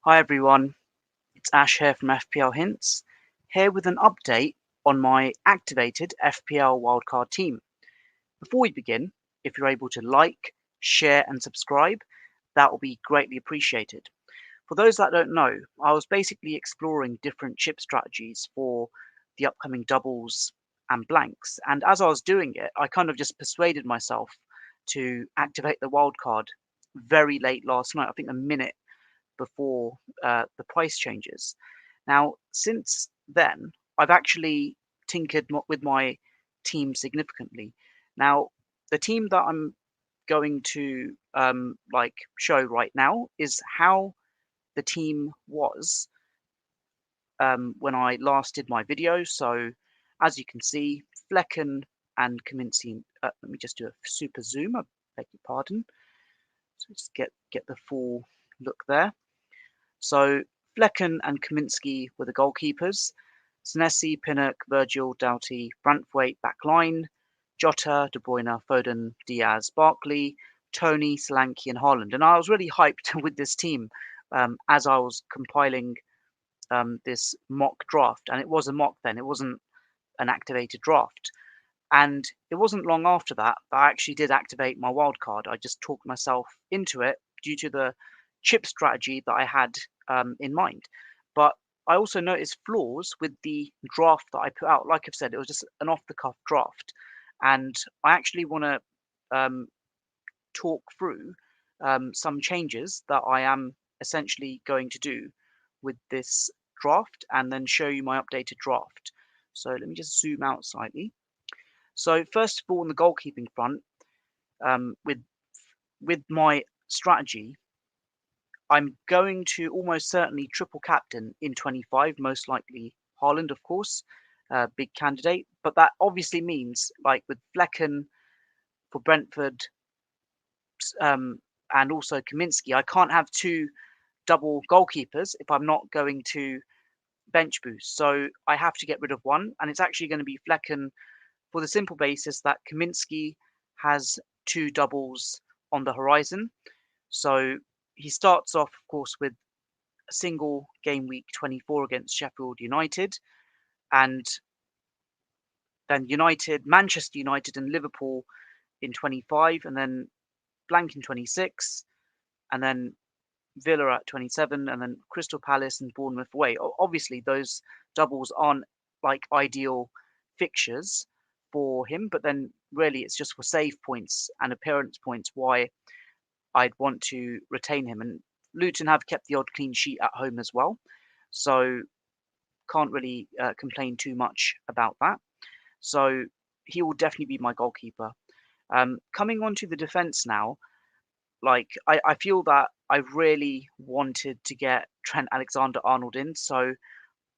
Hi everyone, it's Ash here from FPL Hints, here with an update on my activated FPL Wildcard team. Before we begin, if you're able to like, share and subscribe, that will be greatly appreciated. For those that don't know, I was basically exploring different chip strategies for the upcoming doubles and blanks, and as I was doing it, I kind of just persuaded myself to activate the wildcard very late last night, I think a minute before the price changes. Now, since then, I've actually tinkered with my team significantly. Now, the team that I'm going to show right now is how the team was when I last did my video. So, as you can see, Flecken and Kaminsky. Let me just do a super zoom. I beg your pardon. So just get the full look there. So Flecken and Kaminsky were the goalkeepers. Senesi, Pinnock, Virgil, Doughty, Brantwaite back line, Jota, De Bruyne, Foden, Diaz, Barkley, Tony, Solanke, and Haaland. And I was really hyped with this team as I was compiling this mock draft. And it was a mock then, it wasn't an activated draft. And it wasn't long after that I actually did activate my wildcard. I just talked myself into it due to the chip strategy that I had in mind. But I also noticed flaws with the draft that I put out. Like I've said, it was just an off the cuff draft. And I actually want to talk through some changes that I am essentially going to do with this draft and then show you my updated draft. So let me just zoom out slightly. So first of all, on the goalkeeping front, with my strategy, I'm going to almost certainly triple captain in 25, most likely Haaland, of course, big candidate. But that obviously means, like with Flecken for Brentford and also Kaminsky, I can't have two double goalkeepers if I'm not going to bench boost. So I have to get rid of one, and it's actually going to be Flecken for the simple basis that Kaminsky has two doubles on the horizon. So he starts off, of course, with a single game week 24 against Sheffield United, and then Manchester United, and Liverpool in 25, and then blank in 26, and then Villa at 27, and then Crystal Palace and Bournemouth away. Obviously, those doubles aren't like ideal fixtures for him, but then really it's just for save points and appearance points why I'd want to retain him. And Luton have kept the odd clean sheet at home as well, so can't really complain too much about that. So he will definitely be my goalkeeper. Coming on to the defence now, I feel that I really wanted to get Trent Alexander-Arnold in, so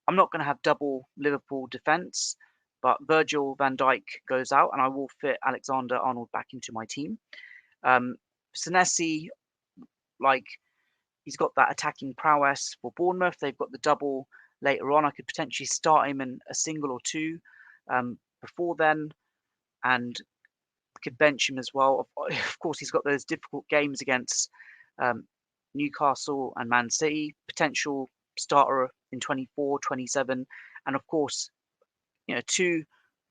I'm not going to have double Liverpool defence, but Virgil van Dijk goes out, and I will fit Alexander-Arnold back into my team. Senesi, like he's got that attacking prowess for Bournemouth. They've got the double later on. I could potentially start him in a single or two before then, and could bench him as well. Of course, he's got those difficult games against Newcastle and Man City, potential starter in 24, 27, and of course, two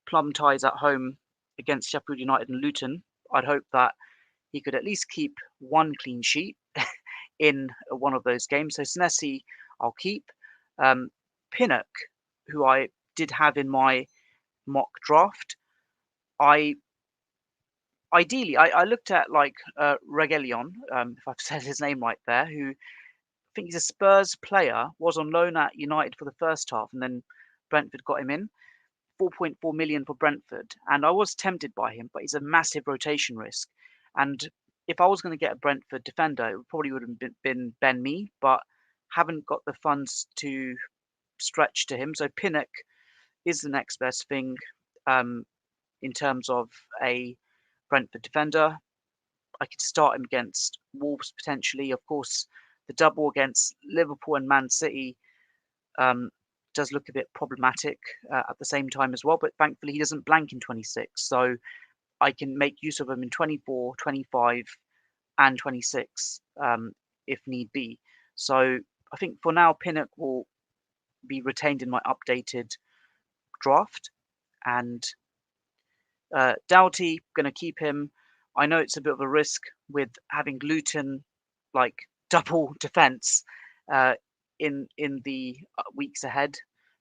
plum ties at home against Sheffield United and Luton. I'd hope that he could at least keep one clean sheet in one of those games. So Senesi, I'll keep. Pinnock, who I did have in my mock draft, I looked at Reguilon, if I've said his name right there, who I think he's a Spurs player, was on loan at United for the first half, and then Brentford got him in. 4.4 million for Brentford, and I was tempted by him, but he's a massive rotation risk. And if I was going to get a Brentford defender, it probably would have been Ben Mee, but haven't got the funds to stretch to him. So Pinnock is the next best thing in terms of a Brentford defender. I could start him against Wolves potentially. Of course, the double against Liverpool and Man City does look a bit problematic at the same time as well, but thankfully he doesn't blank in 26. So I can make use of him in 24, 25, and 26 if need be. So I think for now, Pinnock will be retained in my updated draft, and Doughty, going to keep him. I know it's a bit of a risk with having Luton like double defense uh, in the weeks ahead,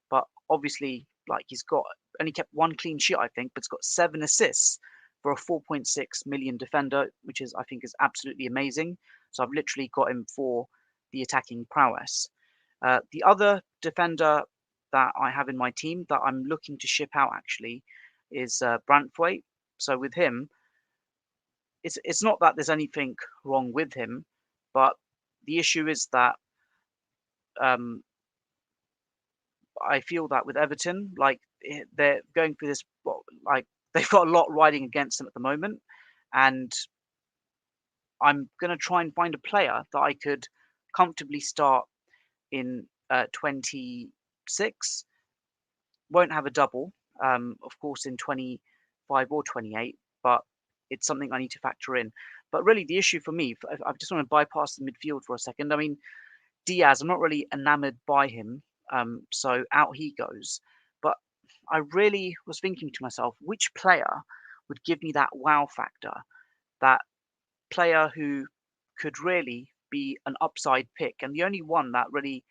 but obviously, like he's got only kept one clean sheet, I think, but he's got 7 assists for a 4.6 million defender, which is I think is absolutely amazing. So I've literally got him for the attacking prowess. The other defender that I have in my team that I'm looking to ship out actually is Brantwaite. So with him, it's not that there's anything wrong with him, but the issue is that um, I feel that with Everton, like they're going through this, like they've got a lot riding against them at the moment, and I'm going to try and find a player that I could comfortably start in 26. Won't have a double, of course, in 25 or 28, but it's something I need to factor in. But really, the issue for me, I just want to bypass the midfield for a second. I mean, Diaz, I'm not really enamored by him, so out he goes. But I really was thinking to myself, which player would give me that wow factor, that player who could really be an upside pick? And the only one that really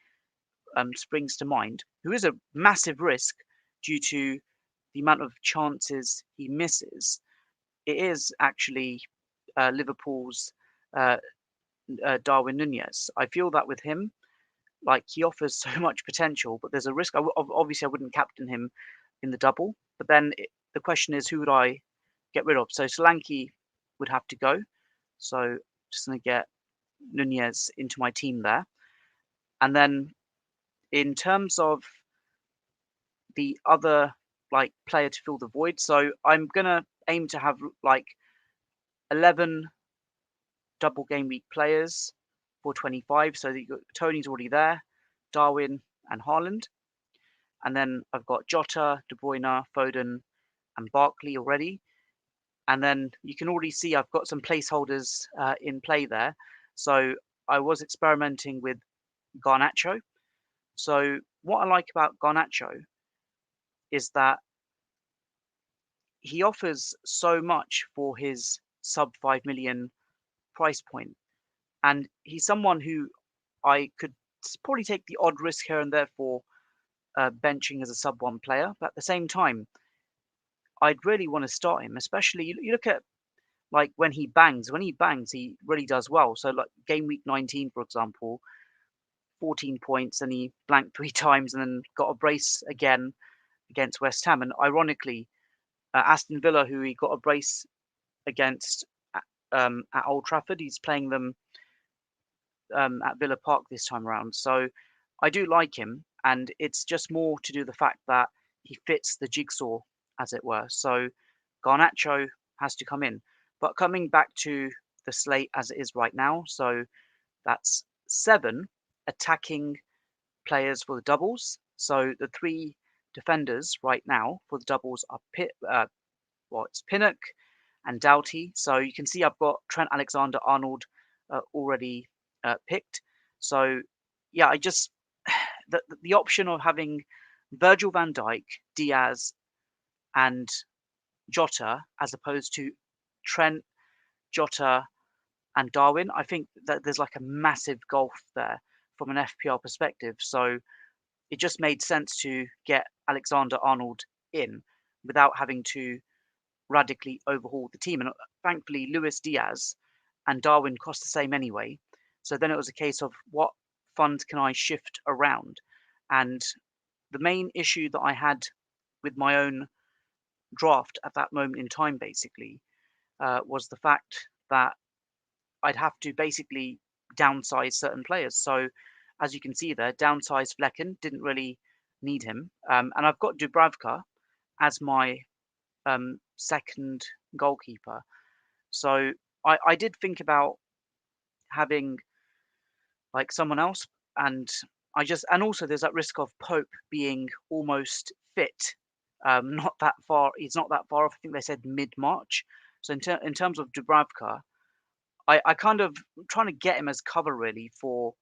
springs to mind, who is a massive risk due to the amount of chances he misses, it is actually Liverpool's uh, Darwin Nunez. I feel that with him, like he offers so much potential, but there's a risk. Obviously, I wouldn't captain him in the double, but then the question is, who would I get rid of? So Solanke would have to go. So just going to get Nunez into my team there. And then in terms of the other like player to fill the void, so I'm going to aim to have like 11 double game week players for 25. So Tony's already there, Darwin and Haaland. And then I've got Jota, De Bruyne, Foden, and Barkley already. And then you can already see I've got some placeholders in play there. So I was experimenting with Garnacho. So what I like about Garnacho is that he offers so much for his sub 5 million price point. And he's someone who I could probably take the odd risk here and there for benching as a sub 1 player. But at the same time, I'd really want to start him, especially you look at like when he bangs, he really does well. So like game week 19, for example, 14 points and he blanked 3 times and then got a brace again against West Ham. And ironically, Aston Villa, who he got a brace against at Old Trafford, he's playing them at Villa Park this time around. So I do like him, and it's just more to do the fact that he fits the jigsaw, as it were. So Garnacho has to come in. But coming back to the slate as it is right now, so that's 7 attacking players for the doubles. So the 3 defenders right now for the doubles are it's Pinnock and Doughty. So you can see I've got Trent Alexander-Arnold already picked. So yeah, I just the option of having Virgil van Dijk, Diaz, and Jota as opposed to Trent, Jota, and Darwin, I think that there's like a massive gulf there from an FPL perspective. So it just made sense to get Alexander-Arnold in without having to radically overhaul the team. And thankfully, Luis Diaz and Darwin cost the same anyway. So then it was a case of what funds can I shift around? And the main issue that I had with my own draft at that moment in time, basically, was the fact that I'd have to basically downsize certain players. So as you can see there, downsized Flecken, didn't really need him. And I've got Dubravka as my second goalkeeper. So I did think about having like someone else, and and also there's that risk of Pope being almost fit. Not that far. He's not that far off. I think they said mid-March. So in terms of Dubravka, I kind of trying to get him as cover really for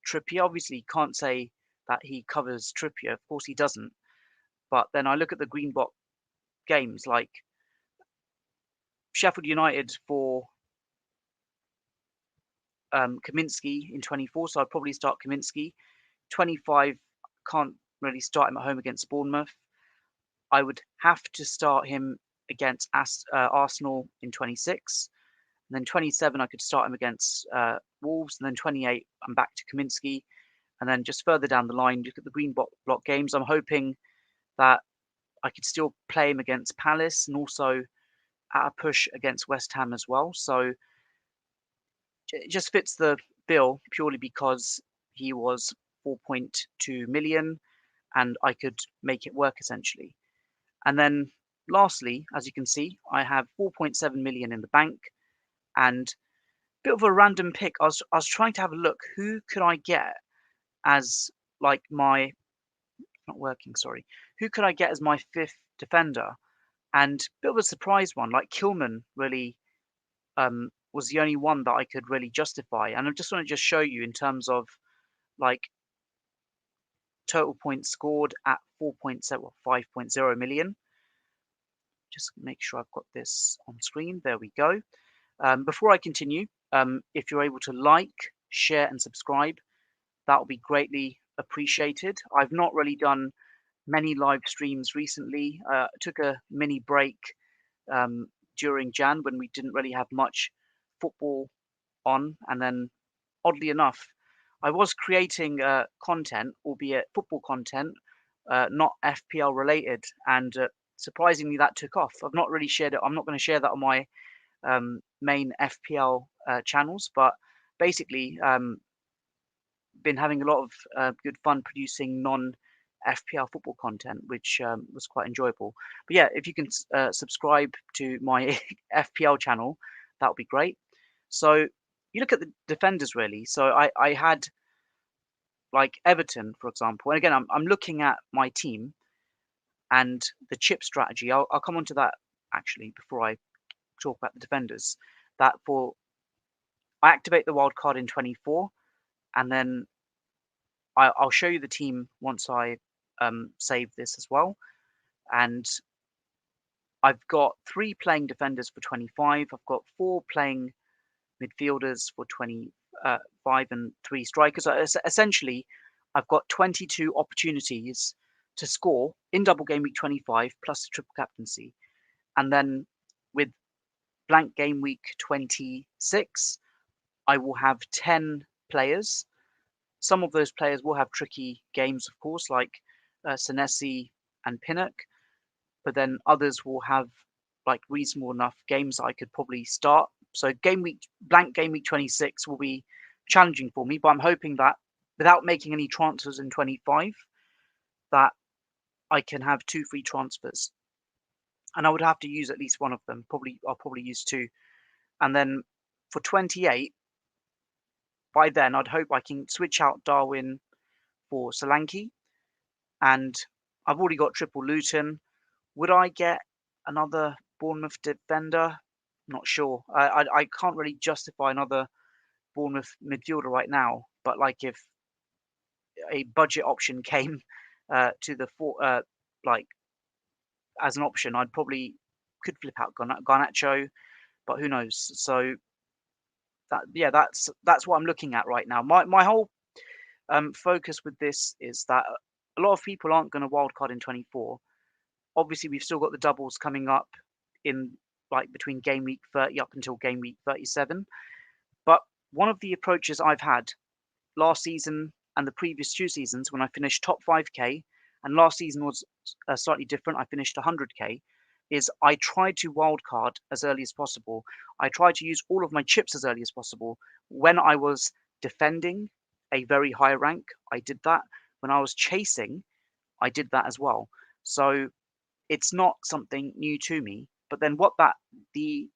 Trippier. Obviously, can't say that he covers Trippier. Of course, he doesn't. But then I look at the green block games like Sheffield United for Kaminsky in 24, so I'd probably start Kaminsky. 25, can't really start him at home against Bournemouth. I would have to start him against Arsenal in 26. And then 27, I could start him against Wolves. And then 28, I'm back to Kaminsky. And then just further down the line, look at the green block games. I'm hoping that I could still play him against Palace and also at a push against West Ham as well. So it just fits the bill purely because he was 4.2 million and I could make it work essentially. And then lastly, as you can see, I have 4.7 million in the bank and a bit of a random pick. I was trying to have a look. Who could I get as like my, not working, sorry. Who could I get as my fifth defender? And a bit of a surprise one, like Kilman really was the only one that I could really justify. And I just want to just show you in terms of like total points scored at 5.0 million. Just make sure I've got this on screen. There we go. Before I continue, if you're able to like, share and subscribe, that will be greatly appreciated. I've not really done many live streams recently. Took a mini break during Jan when we didn't really have much football on. And then oddly enough, I was creating content, albeit football content, not FPL related. And surprisingly, that took off. I've not really shared it. I'm not going to share that on my main FPL channels, but basically been having a lot of good fun producing non-FPL football content, which was quite enjoyable. But yeah, if you can subscribe to my FPL channel, that would be great. So you look at the defenders really. So I had like Everton, for example, and again I'm looking at my team and the chip strategy. I'll come on to that actually before I talk about the defenders. That for I activate the wild card in 24, and then I'll show you the team once I save this as well. And I've got 3 playing defenders for 25. I've got 4 playing midfielders for 25 and 3 strikers. Essentially, I've got 22 opportunities to score in double game week 25 plus the triple captaincy. And then with blank game week 26, I will have 10 players. Some of those players will have tricky games, of course, like Senesi and Pinnock, but then others will have like reasonable enough games that I could probably start. So blank game week 26 will be challenging for me, but I'm hoping that without making any transfers in 25, that I can have 2 free transfers. And I would have to use at least one of them. I'll probably use 2. And then for 28, by then I'd hope I can switch out Darwin for Solanke. And I've already got triple Luton. Would I get another Bournemouth defender? Not sure. I can't really justify another Bournemouth midfielder right now. But like if a budget option came to the like as an option, I'd probably could flip out Garnacho, but who knows? So that's what I'm looking at right now. My whole focus with this is that a lot of people aren't going to wildcard in 24. Obviously, we've still got the doubles coming up in like between game week 30 up until game week 37. But one of the approaches I've had last season and the previous 2 seasons when I finished top 5k, and last season was slightly different, I finished 100k, is I tried to wildcard as early as possible. I tried to use all of my chips as early as possible. When I was defending a very high rank, I did that. When I was chasing, I did that as well. So it's not something new to me. But then the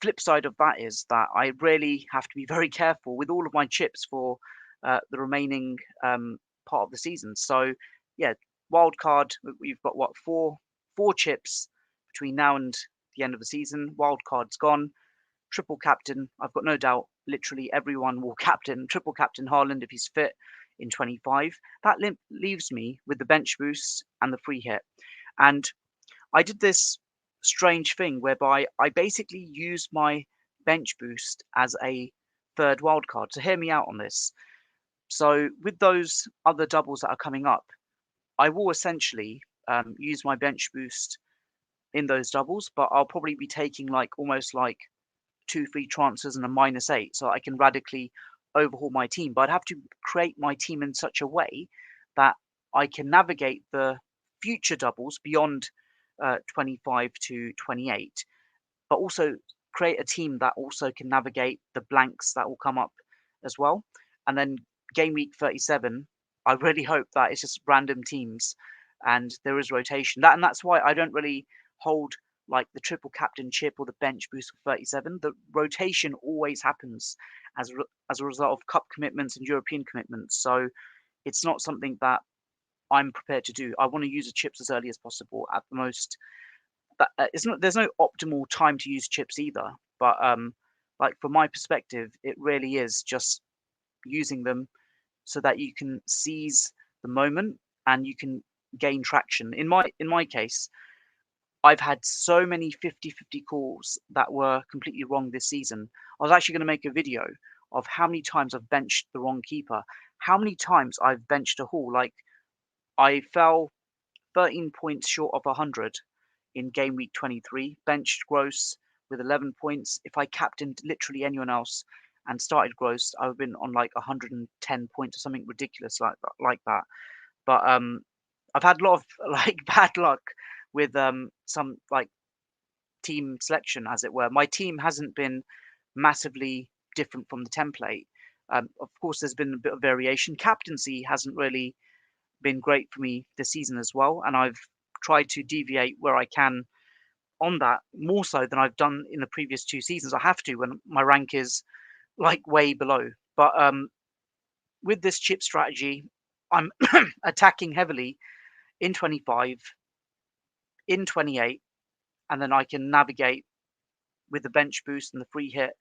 flip side of that is that I really have to be very careful with all of my chips for the remaining part of the season. So yeah, wildcard, we've got what, four chips between now and the end of the season. Wildcard's gone. Triple captain, I've got no doubt literally everyone will captain, triple captain Haaland if he's fit in 25. That leaves me with the bench boost and the free hit. And I did this strange thing whereby I basically used my bench boost as a third wildcard. So hear me out on this. So with those other doubles that are coming up, I will essentially use my bench boost in those doubles, but I'll probably be taking like almost like 2 free transfers and a -8, so I can radically overhaul my team. But I'd have to create my team in such a way that I can navigate the future doubles beyond 25 to 28, but also create a team that also can navigate the blanks that will come up as well. And then game week 37, I really hope that it's just random teams and there is rotation. That's why I don't really hold like the triple captainship or the bench boost for 37. The rotation always happens as a result of cup commitments and European commitments. So it's not something that I'm prepared to do. I want to use the chips as early as possible at the most. It's not. There's no optimal time to use chips either. But like from my perspective, it really is just using them so that you can seize the moment and you can gain traction. In my case, I've had so many 50-50 calls that were completely wrong this season. I was actually going to make a video of how many times I've benched the wrong keeper, how many times I've benched a haul. Like I fell 13 points short of 100 in game week 23, benched Gross with 11 points. If I captained literally anyone else and started Gross, I would have been on like 110 points or something ridiculous like that. But I've had a lot of like bad luck with some like team selection, as it were. My team hasn't been massively different from the template. Of course, there's been a bit of variation. Captaincy hasn't really been great for me this season as well, and I've tried to deviate where I can on that more so than I've done in the previous 2 seasons. I have to when my rank is like way below. But with this chip strategy, I'm attacking heavily in 25, in 28, and then I can navigate with the bench boost and the free hit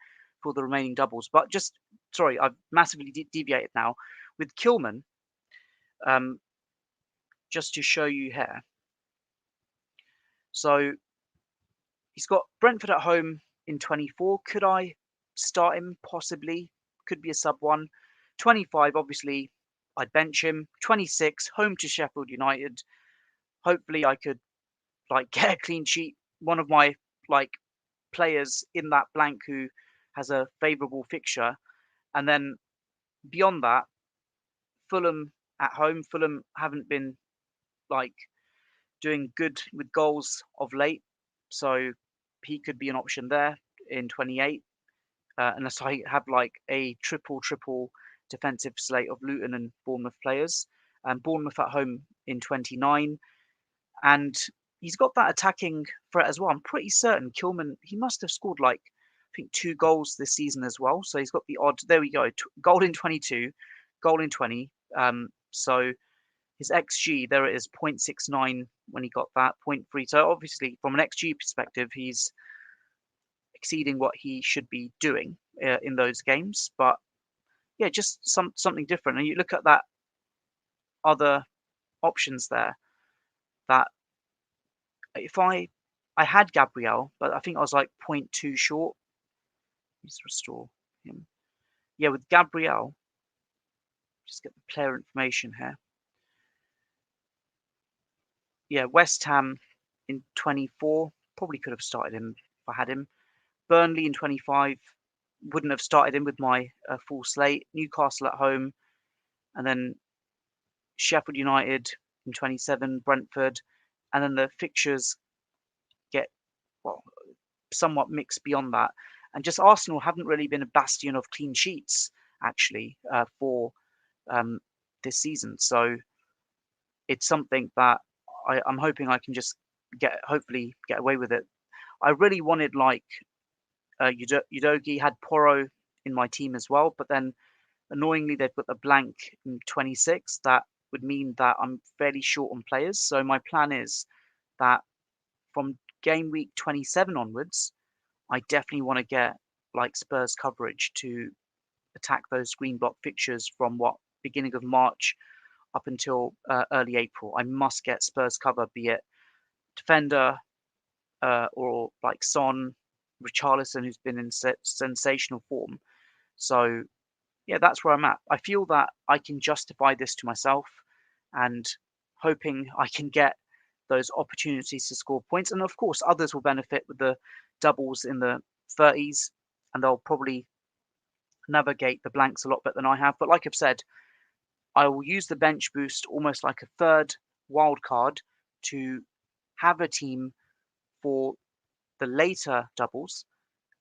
for the remaining doubles. But just, sorry, I've massively deviated now. With Kilman, just to show you here. So he's got Brentford at home in 24. Could I start him? Possibly. Could be a sub 1. 25, obviously, I'd bench him. 26, home to Sheffield United. Hopefully I could like get a clean sheet. One of my like players in that blank who has a favourable fixture. And then beyond that, Fulham at home. Fulham haven't been like doing good with goals of late, so he could be an option there in 28. Unless I have like a triple defensive slate of Luton and Bournemouth players. And Bournemouth at home in 29. And he's got that attacking threat as well. I'm pretty certain Kilman, he must have scored like, I think 2 goals this season as well. So he's got the odd, there we go, goal in 22, goal in 20. So his XG, there it is, 0.69 when he got that, 0.3. So obviously from an XG perspective, he's exceeding what he should be doing in those games. But yeah, just something different. And you look at that other options there, that if I had Gabriel, but I think I was like 0.2 short. Let's restore him. Yeah, with Gabriel, just get the player information here. Yeah, West Ham in 24, probably could have started him if I had him. Burnley in 25, wouldn't have started him with my full slate. Newcastle at home, and then Sheffield United in 27, Brentford, and then the fixtures get, well, somewhat mixed beyond that. And just Arsenal haven't really been a bastion of clean sheets, actually, for this season. So it's something that I'm hoping I can just hopefully get away with it. I really wanted like Udogie, had Porro in my team as well, but then annoyingly they've got the blank in 26. That would mean that I'm fairly short on players. So my plan is that from game week 27 onwards, I definitely want to get like Spurs coverage to attack those green block fixtures from beginning of March up until early April. I must get Spurs cover, be it defender or like Son, Richarlison, who's been in sensational form. So yeah, that's where I'm at. I feel that I can justify this to myself, and hoping I can get those opportunities to score points. And of course, others will benefit with the doubles in the 30s, and they'll probably navigate the blanks a lot better than I have. But like I've said, I will use the bench boost almost like a third wild card to have a team for the later doubles,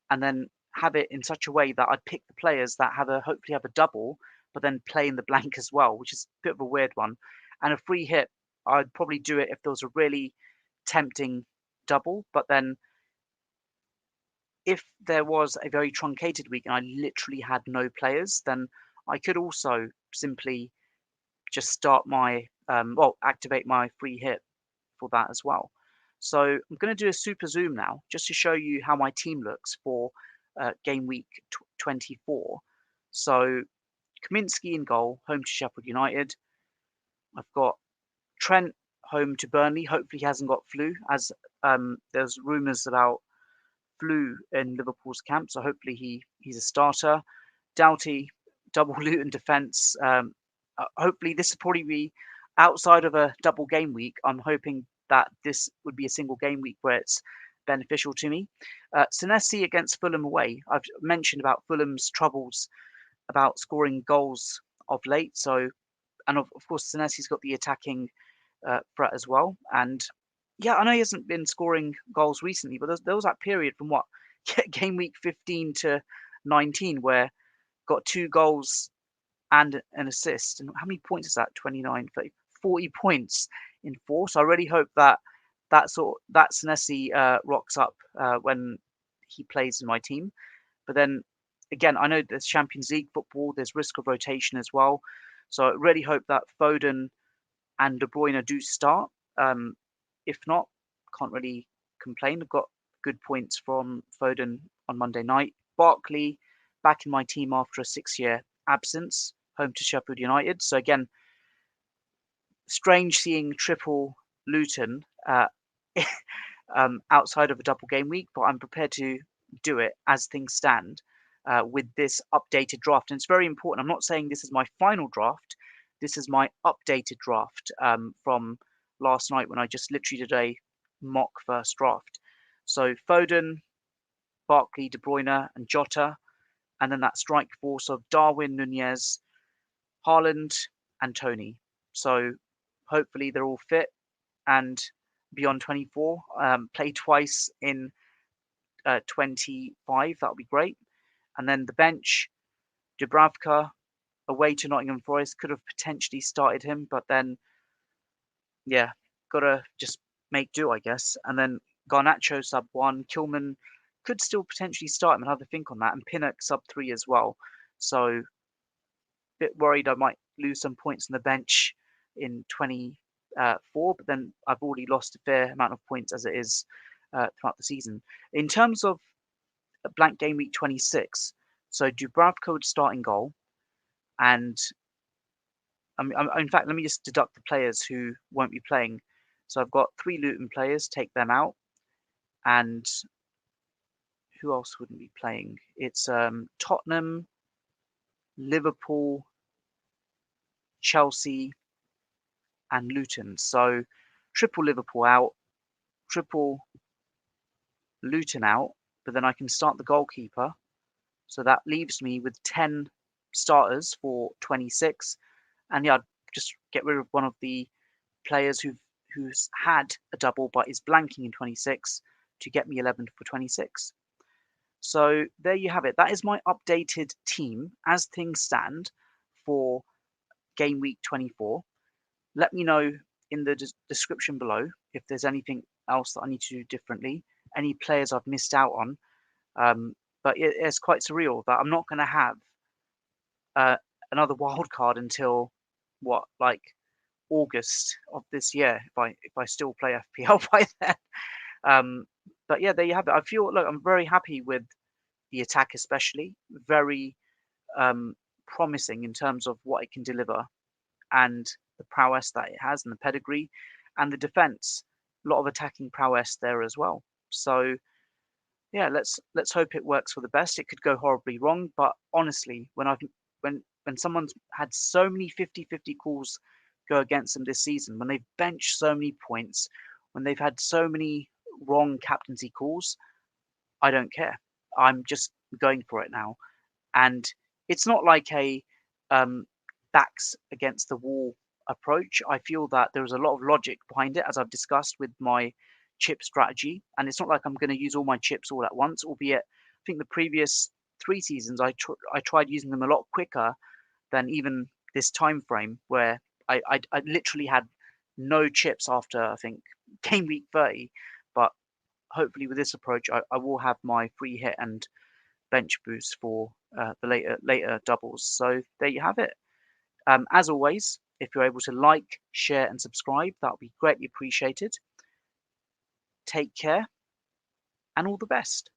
and then have it in such a way that I'd pick the players that hopefully have a double, but then play in the blank as well, which is a bit of a weird one. And a free hit, I'd probably do it if there was a really tempting double, but then if there was a very truncated week and I literally had no players, then I could also simply just start activate my free hit for that as well. So I'm going to do a super zoom now just to show you how my team looks for game week 24. So Kaminsky in goal, home to Sheffield United. I've got Trent home to Burnley. Hopefully he hasn't got flu, as there's rumours about flu in Liverpool's camp. So hopefully he's a starter. Doughty, double Luton defence. Hopefully this will probably be outside of a double game week. I'm hoping that this would be a single game week where it's beneficial to me. Senesi against Fulham away. I've mentioned about Fulham's troubles about scoring goals of late. So, and of course, Senesi's got the attacking threat as well. And yeah, I know he hasn't been scoring goals recently, but there was that period from game week 15 to 19 where got 2 goals and an assist. And how many points is that? 29, 30, 40 points in 4. So I really hope that Senesi rocks up when he plays in my team. But then again, I know there's Champions League football, there's risk of rotation as well. So I really hope that Foden and De Bruyne do start. If not, can't really complain. I've got good points from Foden on Monday night. Barkley back in my team after a 6-year absence, home to Sheffield United. So again, strange seeing triple Luton outside of a double game week, but I'm prepared to do it as things stand with this updated draft. And it's very important. I'm not saying this is my final draft. This is my updated draft from last night when I just literally did a mock first draft. So Foden, Barkley, De Bruyne, and Jota, and then that strike force of Darwin, Nunez, Haaland, and Tony. So hopefully they're all fit and beyond 24. Play twice in 25. That would be great. And then the bench, Dubravka away to Nottingham Forest, could have potentially started him, but then yeah, gotta just make do, I guess. And then Garnacho sub 1, Kilman could still potentially start him and have a think on that, and Pinnock sub 3 as well. So a bit worried I might lose some points on the bench in 24, but then I've already lost a fair amount of points as it is throughout the season. In terms of blank game week 26, so Dubravka would start in goal, and in fact, let me just deduct the players who won't be playing. So I've got 3 Luton players, take them out. And who else wouldn't be playing? It's Tottenham, Liverpool, Chelsea, and Luton. So triple Liverpool out, triple Luton out, but then I can start the goalkeeper. So that leaves me with 10 starters for 26. And yeah, I'd just get rid of one of the players who's had a double but is blanking in 26 to get me 11 for 26. So there you have it. That is my updated team as things stand for game week 24. Let me know in the description below if there's anything else that I need to do differently, any players I've missed out on. But it's quite surreal that I'm not going to have another wild card until like August of this year if I still play FPL by then. But yeah, there you have it. I'm very happy with the attack especially, very promising in terms of what it can deliver and the prowess that it has and the pedigree, and the defense. A lot of attacking prowess there as well. So yeah, let's hope it works for the best. It could go horribly wrong, but honestly, when someone's had so many 50-50 calls go against them this season, when they've benched so many points, when they've had so many wrong captaincy calls, I don't care. I'm just going for it now. And it's not like a backs against the wall approach. I feel that there is a lot of logic behind it, as I've discussed with my chip strategy. And it's not like I'm going to use all my chips all at once, albeit I think the previous 3 seasons I tried using them a lot quicker than even this time frame where I literally had no chips after I think game week 30. But hopefully with this approach, I will have my free hit and bench boost for the later doubles. So there you have it. As always, if you're able to like, share, and subscribe, that would be greatly appreciated. Take care and all the best.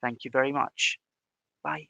Thank you very much. Bye.